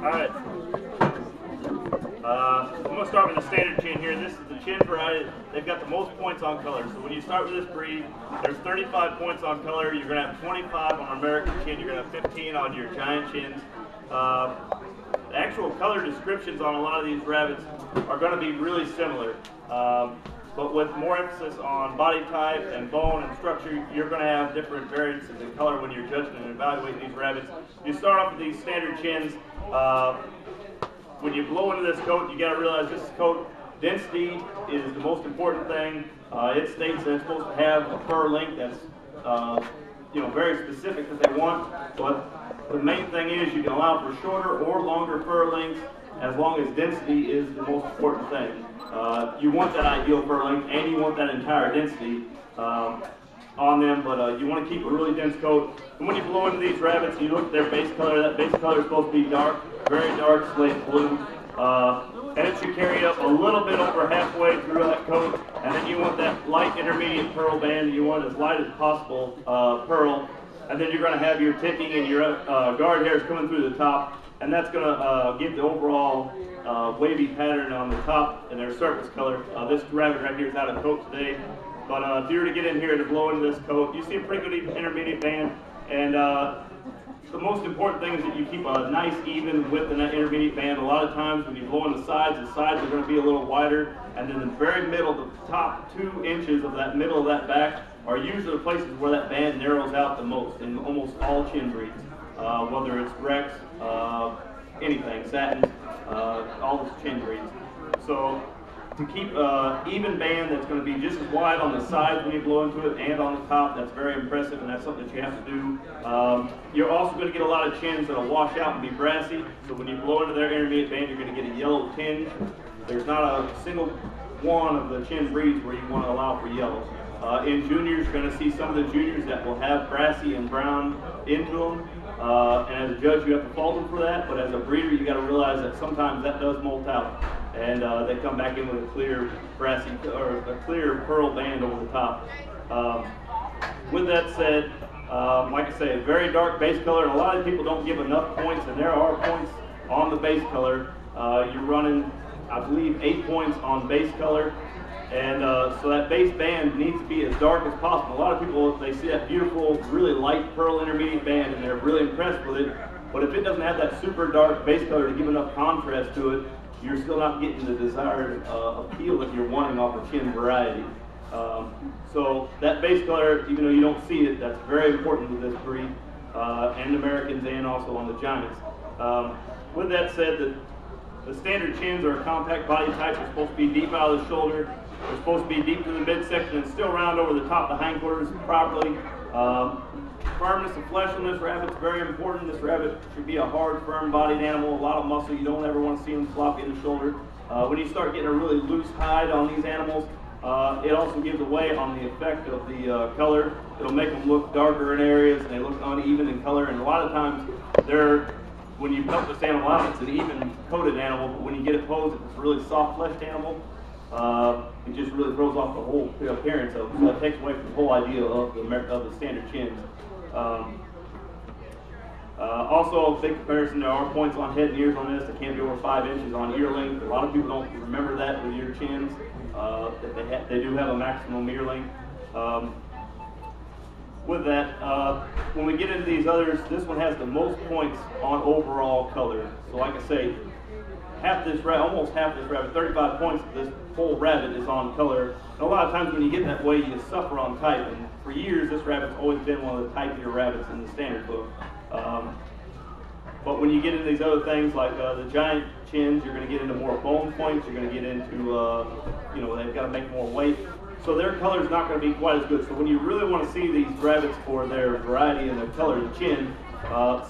Alright. I'm going to start with the standard chin here. This is the chin variety. They've got the most points on color. So when you start with this breed, there's 35 points on color. You're going to have 25 on American chin. You're going to have 15 on your giant chins. The actual color descriptions on a lot of these rabbits are going to be really similar. But with more emphasis on body type and bone and structure, you're going to have different variances in color when you're judging and evaluating these rabbits. You start off with these standard chins. When you blow into this coat, you got to realize this coat density is the most important thing. It states that it's supposed to have a fur length that's very specific that they want. But the main thing is you can allow for shorter or longer fur lengths as long as density is the most important thing. You want that ideal fur length and you want that entire density on them, but you want to keep a really dense coat. And when you blow into these rabbits, you look at their base color. That base color is supposed to be dark, very dark slate blue. And it should carry up a little bit over halfway through that coat. And then you want that light intermediate pearl band. You want as light as possible pearl. And then you're going to have your ticking and your guard hairs coming through the top. And that's going to give the overall wavy pattern on the top and their surface color. This rabbit right here is out of coat today. But if you were to get in here to blow into this coat, you see a pretty good intermediate band. And the most important thing is that you keep a nice even width in that intermediate band. A lot of times when you blow on the sides are going to be a little wider. And then the very middle, the top 2 inches of that middle of that back are usually the places where that band narrows out the most in almost all chin breeds. Whether it's Rex, anything, Satins, all the chin breeds. So to keep an even band that's going to be just as wide on the sides when you blow into it and on the top, that's very impressive, and that's something that you have to do. You're also going to get a lot of chins that will wash out and be brassy, so when you blow into their intermediate band, you're going to get a yellow tinge. There's not a single one of the chin breeds where you want to allow for yellow. In juniors, you're going to see some of the juniors that will have brassy and brown into them. And as a judge, you have to fault them for that, but as a breeder, you got to realize that sometimes that does molt out. And they come back in with a clear brassy or a clear pearl band over the top. With that said, like I say, a very dark base color, and a lot of people don't give enough points, and there are points on the base color. You're running, I believe, 8 points on base color, and so that base band needs to be as dark as possible. A lot of people, they see that beautiful, really light pearl intermediate band, and they're really impressed with it, but if it doesn't have that super dark base color to give enough contrast to it, you're still not getting the desired appeal that you're wanting off a chin variety. So that base color, even though you don't see it, that's very important with this breed, and Americans and also on the Giants. With that said, the standard chins are a compact body type. They're supposed to be deep out of the shoulder. They're supposed to be deep to the midsection and still round over the top of the hindquarters properly. Firmness of flesh on this rabbit is very important. This rabbit should be a hard, firm-bodied animal, a lot of muscle. You don't ever want to see them floppy in the shoulder. When you start getting a really loose hide on these animals, it also gives away on the effect of the color. It'll make them look darker in areas, and they look uneven in color. And a lot of times, when you cut this animal out, it's an even-coated animal, but when you get it posed, if it's a really soft-fleshed animal, it just really throws off the whole appearance of it. So it takes away from the whole idea of the standard chins. Also, a big comparison, there are points on head and ears on this. They can't be over 5 inches on ear length. A lot of people don't remember that with ear chins, that they do have a maximum ear length. With that, when we get into these others, this one has the most points on overall color. So like I say, almost half this rabbit, 35 points of this whole rabbit is on color. And a lot of times when you get that way, you suffer on type. And for years, this rabbit's always been one of the typier rabbits in the standard book. But when you get into these other things like the giant chins, you're going to get into more bone points. You're going to get into, they've got to make more weight. So their color is not going to be quite as good. So when you really want to see these rabbits for their variety and their color of the chin,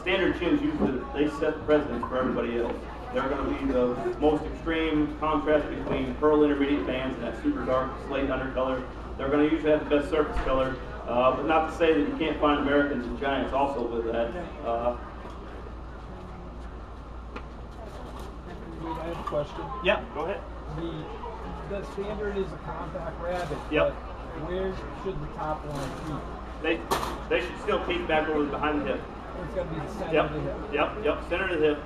standard chins usually they set the precedence for everybody else. They're going to be the most extreme contrast between pearl intermediate bands and that super dark slate undercolor. They're going to usually have the best surface color, but not to say that you can't find Americans and Giants also with that. I have a question. Yeah, go ahead. The standard is a compact rabbit. Yep. But where should the top line peak? They should still peek back over behind the hip. It's got to be the center of the hip. Yep, center of the hip.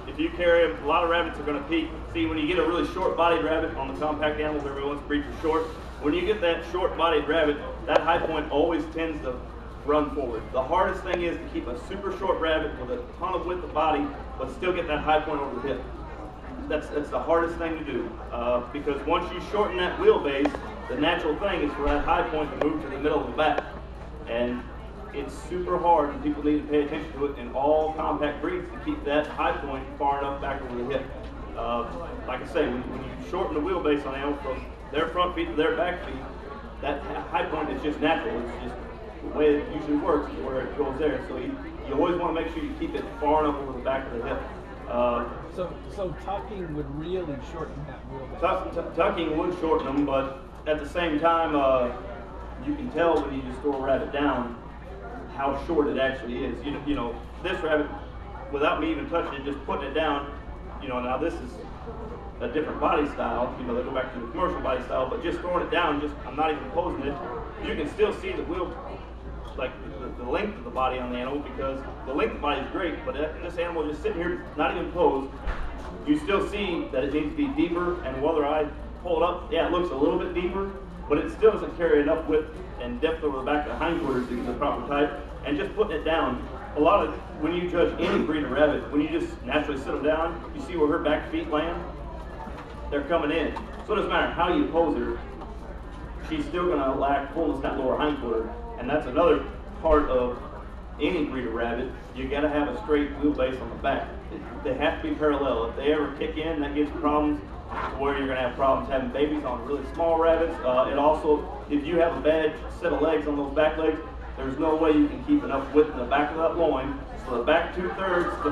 If you carry them, a lot of rabbits are going to peak. See, when you get a really short-bodied rabbit on the compact animals, everyone wants to breed for short. When you get that short-bodied rabbit, that high point always tends to run forward. The hardest thing is to keep a super short rabbit with a ton of width of body, but still get that high point over the hip. That's the hardest thing to do, because once you shorten that wheelbase, the natural thing is for that high point to move to the middle of the back. And it's super hard, and people need to pay attention to it in all compact breeds to keep that high point far enough back over the hip. Like I say, when you shorten the wheelbase on animals from their front feet to their back feet, that high point is just natural. It's just the way it usually works, where it goes there. So you always want to make sure you keep it far enough over the back of the hip. So tucking would really shorten that wheelbase. Tucking would shorten them, but at the same time, you can tell when you just throw a rabbit down how short it actually is. You know, this rabbit, without me even touching it, just putting it down, now this is a different body style. They go back to the commercial body style, but just throwing it down, I'm not even posing it, you can still see the wheel, like the length of the body on the animal, because the length of the body is great, but this animal just sitting here, not even posed, you still see that it needs to be deeper, and whether I pull it up, yeah, it looks a little bit deeper, but it still doesn't carry enough width and depth over the back of the hindquarters to get the proper type. And just putting it down, when you judge any breed of rabbit, when you just naturally sit them down, you see where her back feet land, they're coming in. So it doesn't matter how you pose her, she's still going to lack fullness in that lower hindquarter. And that's another part of any breed of rabbit. You got to have a straight wheelbase on the back. They have to be parallel. If they ever kick in, that gives problems to where you're going to have problems having babies on really small rabbits. It also, if you have a bad set of legs on those back legs, there's no way you can keep enough width in the back of that loin. So the back the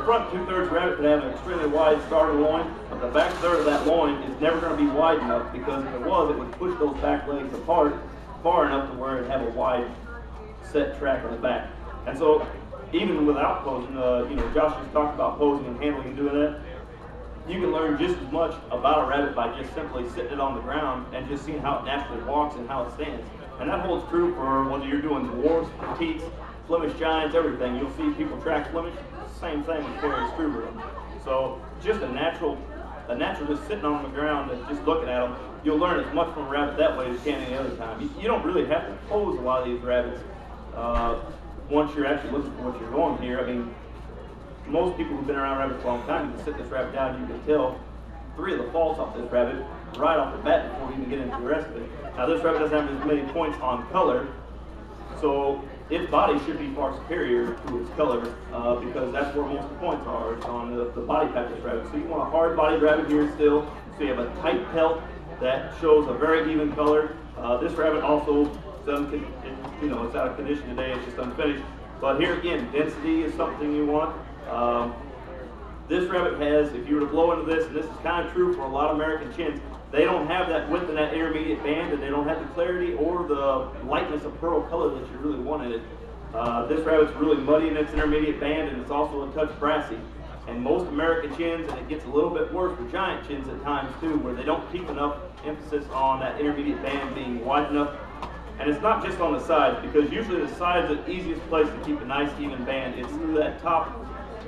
front two-thirds rabbit could have an extremely wide starting loin, but the back third of that loin is never going to be wide enough, because if it was, it would push those back legs apart far enough to where it'd have a wide set track on the back. And so even without posing, Josh just talked about posing and handling and doing that. You can learn just as much about a rabbit by just simply sitting it on the ground and just seeing how it naturally walks and how it stands. And that holds true for whether you're doing dwarfs, petites, Flemish giants, everything. You'll see people track Flemish, same thing with Carrie Struber. So just a natural just sitting on the ground and just looking at them, you'll learn as much from a rabbit that way as you can any other time. You don't really have to pose a lot of these rabbits once you're actually looking for what you're going here. I mean, most people who've been around rabbits for a long time, you can sit this rabbit down, you can tell 3 of the faults off this rabbit right off the bat before we even get into the rest of it. Now this rabbit doesn't have as many points on color, so its body should be far superior to its color, because that's where most of the points are. It's on the body type of this rabbit. So you want a hard bodied rabbit here still, so you have a tight pelt that shows a very even color. This rabbit also, it's out of condition today, it's just unfinished. But here again, density is something you want. This rabbit has, if you were to blow into this, and this is kind of true for a lot of American chins, they don't have that width in that intermediate band, and they don't have the clarity or the lightness of pearl color that you really want in it. This rabbit's really muddy in its intermediate band, and it's also a touch brassy. And most American chins, and it gets a little bit worse for giant chins at times too, where they don't keep enough emphasis on that intermediate band being wide enough. And it's not just on the sides, because usually the sides are the easiest place to keep a nice even band. It's through that top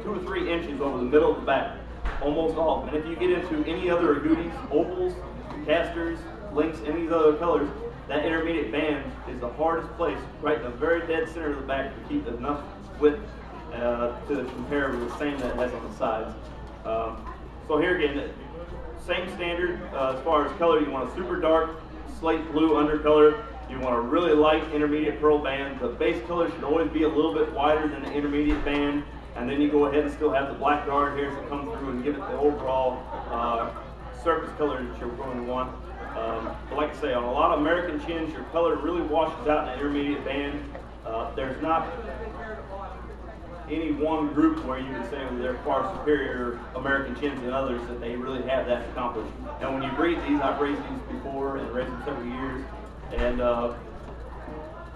2 or 3 inches over the middle of the back, almost all of them. And if you get into any other agoutis, opals, casters, links, any of these other colors, that intermediate band is the hardest place, right in the very dead center of the back, to keep enough width to compare with the same that it has on the sides. So here again, same standard as far as color. You want a super dark slate blue undercolor. You want a really light intermediate pearl band. The base color should always be a little bit wider than the intermediate band, and then you go ahead and still have the black guard hairs that come through and give it the overall surface color that you're going to want. But like I say, on a lot of American chins, your color really washes out in the intermediate band. There's not any one group where you can say, well, they're far superior American chins than others, that they really have that accomplished. And when you breed these, I've raised these before and raised them several years, and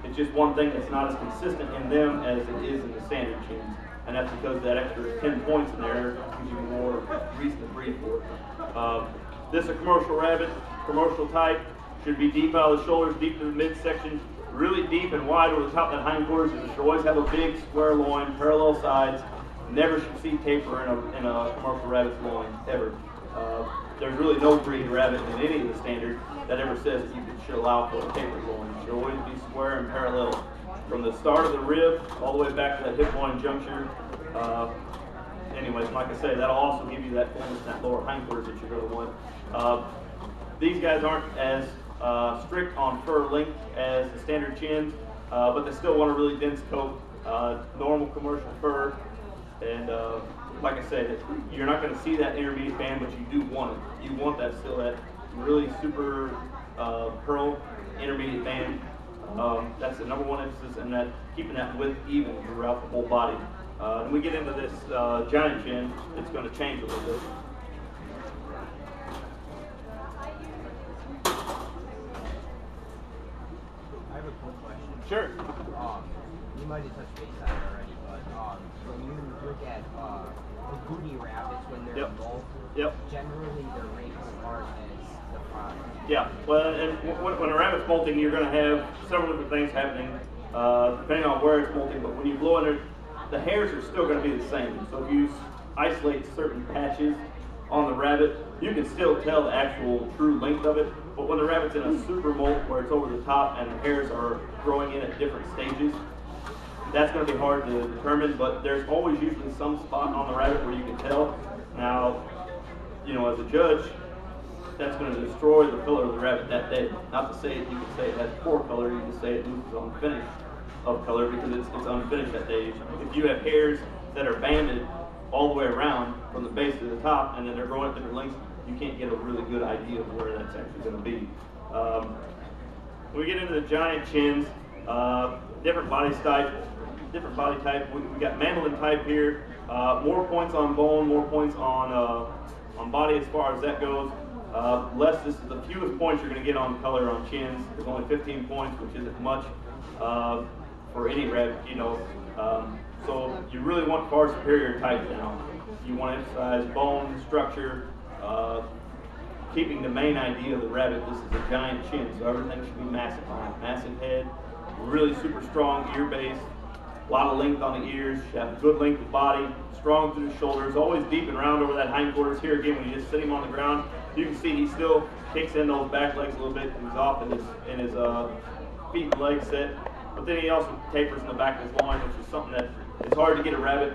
it's just one thing that's not as consistent in them as it is in the standard chins. And that's because that extra 10 points in there gives you more reason to breed for it. This is a commercial rabbit, commercial type, should be deep out of the shoulders, deep to the midsection, really deep and wide over the top of that hindquarters. You should always have a big square loin, parallel sides. Never should see taper in a commercial rabbit's loin, ever. There's really no breed rabbit in any of the standards that ever says that you should allow for a tapered loin. It should always be square and parallel from the start of the rib all the way back to that hip loin juncture. Anyways, like I say, that'll also give you that fullness in that lower hindquarters that you're going to want. These guys aren't as strict on fur length as the standard chins, but they still want a really dense coat, normal commercial fur. And like I said, you're not going to see that intermediate band, but you do want it. You want that still, that really super pearl intermediate band. That's the #1 emphasis, and that keeping that width even throughout the whole body. When we get into this giant chin, it's going to change a little bit. I have a quick question. Sure. You might have touched base on it already, but when you look at agouti rabbits when they're molt, generally their rates aren't as defined. Yeah, well, and when a rabbit's molting, you're going to have several different things happening, depending on where it's molting. But when you blow in it, the hairs are still going to be the same. So if you isolate certain patches on the rabbit, you can still tell the actual true length of it. But when the rabbit's in a super molt where it's over the top and the hairs are growing in at different stages, that's going to be hard to determine. But there's always usually some spot on the rabbit where you can tell. Now, you know, as a judge, that's going to destroy the color of the rabbit that day. Not to say you can say it has poor color, you can say it loses unfinished of color because it's unfinished that day. If you have hairs that are banded all the way around from the base to the top and then they're growing at different lengths, you can't get a really good idea of where that's actually going to be. When we get into the giant chins, different body type. We got mandolin type here. More points on bone, more points on body as far as that goes. This is the fewest points you're going to get on color on chins. There's only 15 points, which isn't much for any rabbit, you know. So you really want far superior type now. You want to emphasize bone structure, keeping the main idea of the rabbit. This is a giant chin, so everything should be massive on it. Massive head, really super strong ear base, a lot of length on the ears, should have good length of body, strong through the shoulders, always deep and round over that hindquarters. Here again, when you just sit him on the ground, you can see he still kicks in those back legs a little bit. He's off in his feet and legs set. But then he also tapers in the back of his loin, which is something that it's hard to get a rabbit,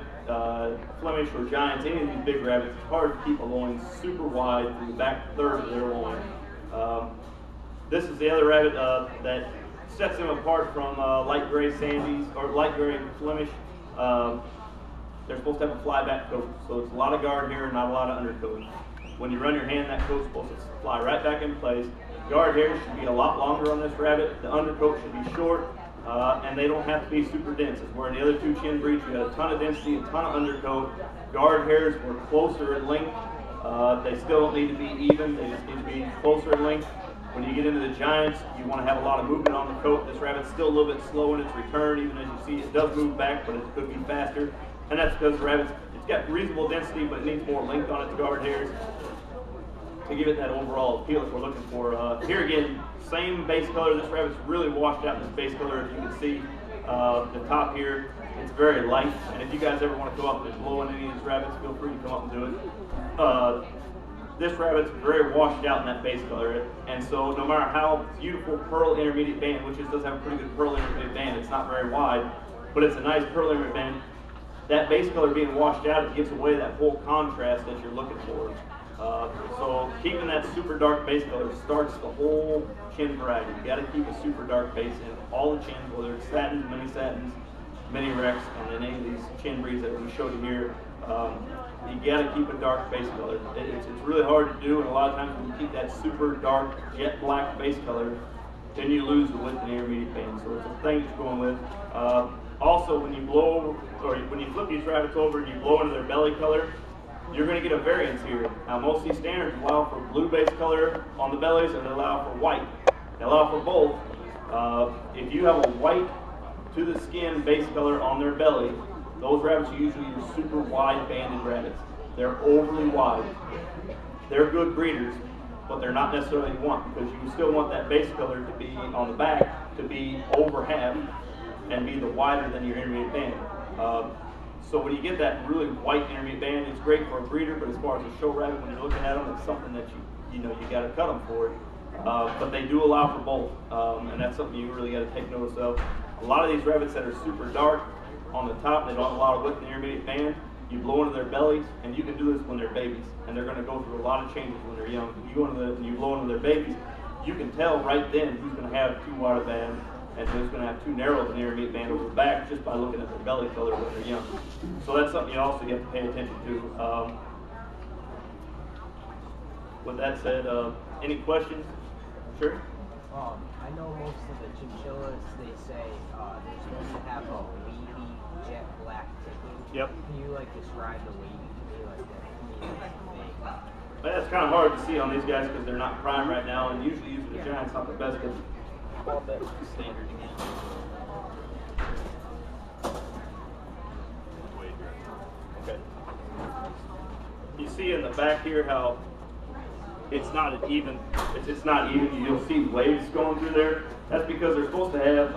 Flemish or Giants, any of these big rabbits, it's hard to keep a loin super wide through the back third of their loin. This is the other rabbit that sets them apart from light gray Sandys or light gray Flemish. They're supposed to have a flyback coat, so it's a lot of guard hair, not a lot of undercoat. When you run your hand, that coat's supposed to fly right back in place. Guard hair should be a lot longer on this rabbit. The undercoat should be short, and they don't have to be super dense. As where in the other two chin breeds, you got a ton of density, a ton of undercoat. Guard hairs were closer in length. They still don't need to be even. They just need to be closer in length. When you get into the giants, you want to have a lot of movement on the coat. This rabbit's still a little bit slow in its return. Even as you see, it does move back, but it could be faster. And that's because the rabbit's, it's got reasonable density, but it needs more length on its guard hairs to give it that overall appeal that we're looking for. Here again, same base color. This rabbit's really washed out in this base color. If you can see the top here, it's very light. And if you guys ever want to go up and blow in any of these rabbits, feel free to come up and do it. This rabbit's very washed out in that base color, and so no matter how beautiful pearl intermediate band, which does have a pretty good pearl intermediate band, it's not very wide, but it's a nice pearl intermediate band. That base color being washed out, it gives away that whole contrast that you're looking for. So keeping that super dark base color starts the whole chin variety. You got to keep a super dark base in all the chins, whether it's satins, mini rex, and then any of these chin breeds that we showed you here. You got to keep a dark base color. It's really hard to do, and a lot of times when you keep that super dark jet black base color, then you lose the width and intermediate band. So it's a thing that you're going with. Also, when you blow, or when you flip these rabbits over and you blow into their belly color, you're going to get a variance here. Now, most of these standards allow for blue base color on the bellies, and they allow for white. They allow for both. If you have a white to the skin base color on their belly, those rabbits are usually your super wide banded rabbits. They're overly wide. They're good breeders, but they're not necessarily what you want, because you still want that base color to be on the back to be over half and be the wider than your intermediate band. So when you get that really white intermediate band, it's great for a breeder, but as far as a show rabbit, when you're looking at them, it's something that you got to cut them for it. But they do allow for both, and that's something you really got to take notice of. A lot of these rabbits that are super dark on the top, they don't have a lot of width in the intermediate band. You blow into their bellies, and you can do this when they're babies, and they're going to go through a lot of changes when they're young. You blow into their babies, you can tell right then who's going to have too wide a band and who's going to have too narrow of an intermediate band over the back just by looking at their belly color when they're young. So that's something you also have to pay attention to. With that said, any questions? Sure. I know most of the chinchillas, they say they're supposed to have a wavy jet black ticking. Yep. Can you describe the wavy to me like that? To me, that's It's kind of hard to see on these guys because they're not prime right now, and usually using the giant's not the best because that's standard again. Okay. You see in the back here how it's not even. It's not even. You'll see waves going through there. That's because they're supposed to have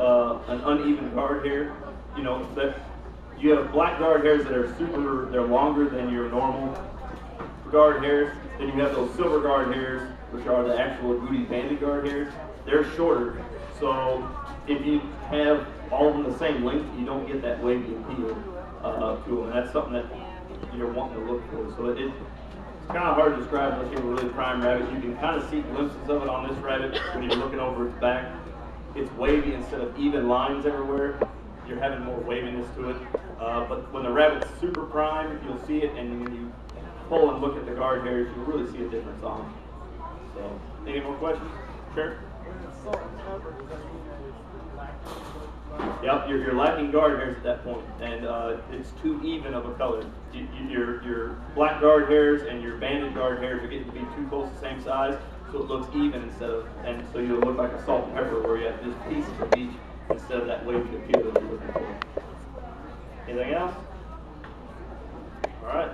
an uneven guard hair. You know that you have black guard hairs that are they're longer than your normal guard hairs. Then you have those silver guard hairs, which are the actual agouti banded guard hairs. They're shorter. So if you have all of them the same length, you don't get that wavy appeal to them. And that's something that you're wanting to look for. So it's kind of hard to describe unless you have a really prime rabbit. You can kind of see glimpses of it on this rabbit when you're looking over its back. It's wavy instead of even lines everywhere. You're having more waviness to it. But when the rabbit's super prime, you'll see it, and when you pull and look at the guard hairs, you'll really see a difference on them. So, any more questions? Sure. Yep, you're lacking guard hairs at that point, and it's too even of a color. Your black guard hairs and your banded guard hairs are getting to be too close to the same size, so it looks even and so you'll look like a salt and pepper where you have just pieces of each instead of that wavy appeal that you're looking for. Anything else? All right.